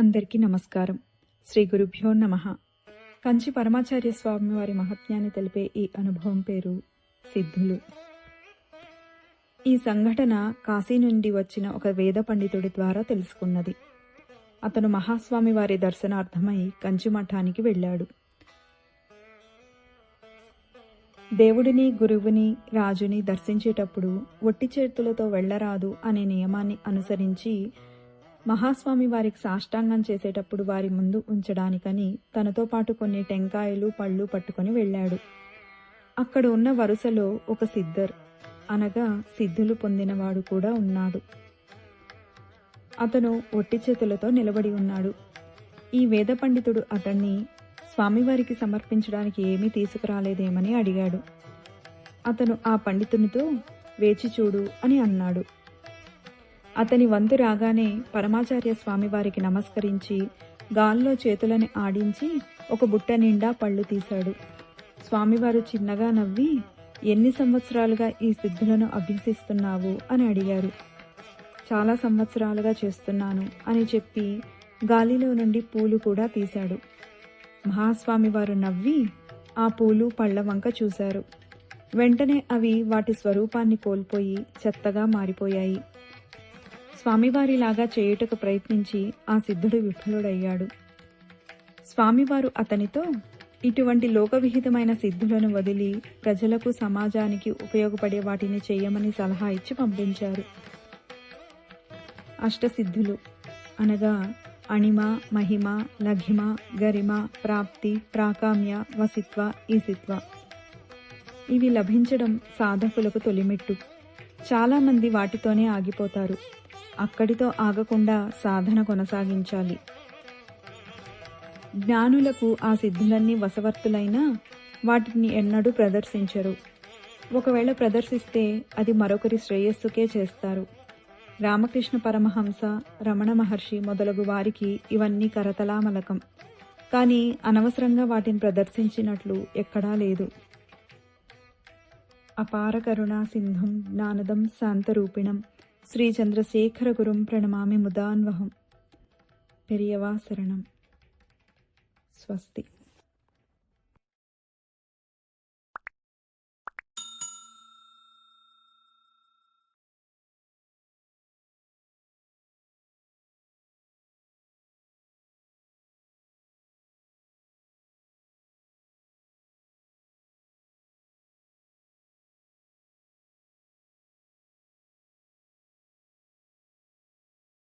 అందరికీ నమస్కారం. శ్రీ గురుభ్యో నమః. కంచి పరమాచార్య స్వామి వారి మహత్యాన్ని తెలిపే ఈ అనుభవం పేరు సిద్ధులు. ఈ సంఘటన కాశీ నుండి వచ్చిన ఒక వేద పండితుడి ద్వారా తెలుసుకున్నది. అతను మహాస్వామి వారి దర్శనార్థమై కంచి మఠానికి వెళ్ళాడు. దేవుడిని, గురువుని, రాజుని దర్శించేటప్పుడు ఒట్టి చేతులతో వెళ్లరాదు అనే నియమాన్ని అనుసరించి మహాస్వామి వారికి సాష్టాంగం చేసేటప్పుడు వారి ముందు ఉంచడానికని తనతో పాటు కొన్ని టెంకాయలు, పళ్ళు పట్టుకొని వెళ్ళాడు. అక్కడ ఉన్న వరుసలో ఒక సిద్ధర్ అనగా సిద్ధులు పొందినవాడు కూడా ఉన్నాడు. అతను ఒట్టి చేతులతో నిలబడి ఉన్నాడు. ఈ వేద పండితుడు అతన్ని స్వామివారికి సమర్పించడానికి ఏమీ తీసుకురాలేదేమని అడిగాడు. అతను ఆ పండితునితో వేచి చూడు అని అన్నాడు. అతని వంతు రాగానే పరమాచార్య స్వామివారికి నమస్కరించి గాల్లో చేతులని ఆడించి ఒక బుట్ట నిండా పళ్ళు తీశాడు. స్వామివారు చిన్నగా నవ్వి, ఎన్ని సంవత్సరాలుగా ఈ సిద్ధులను అభ్యసిస్తున్నావు అని అడిగారు. చాలా సంవత్సరాలుగా చేస్తున్నాను అని చెప్పి గాలిలో నుండి పూలు కూడా తీశాడు. మహాస్వామివారు నవ్వి ఆ పూలు పళ్ళ వంక చూశారు. వెంటనే అవి వాటి స్వరూపాన్ని కోల్పోయి చెత్తగా మారిపోయాయి. స్వామివారిలాగా చేయుటకు ప్రయత్నించి ఆ సిద్ధుడు విఫలుడయ్యాడు. స్వామివారు అతనితో ఇటువంటి లోకవిహితమైన సిద్ధులను వదిలి ప్రజలకు, సమాజానికి ఉపయోగపడే వాటిని చేయమని సలహా ఇచ్చి పంపించారు. అష్టసిద్ధులు అనగా అణిమ, మహిమ, లఘిమ, గరిమ, ప్రాప్తి, ప్రాకామ్య, వసిత్వ, ఈసిత్వ. ఇవి లభించడం సాధకులకు తొలిమెట్టు. చాలామంది వాటితోనే ఆగిపోతారు. అక్కడితో ఆగకుండా సాధన కొనసాగించాలి. జ్ఞానులకు ఆ సిద్ధులన్నీ వశవర్తులైనా వాటిని ఎన్నడూ ప్రదర్శించరు. ఒకవేళ ప్రదర్శిస్తే అది మరొకరి శ్రేయస్సుకే చేస్తారు. రామకృష్ణ పరమహంస, రమణ మహర్షి మొదలగు వారికి ఇవన్నీ కరతలామలకం. కానీ అనవసరంగా వాటిని ప్రదర్శించినట్లు ఎక్కడా లేదు. అపార కరుణా సింధుం జ్ఞానదం శాంతరూపిణం శ్రీ చంద్రశేఖర గురుం ప్రణమామి ముదాన్వహం. పెరియవా శరణం. స్వస్తి.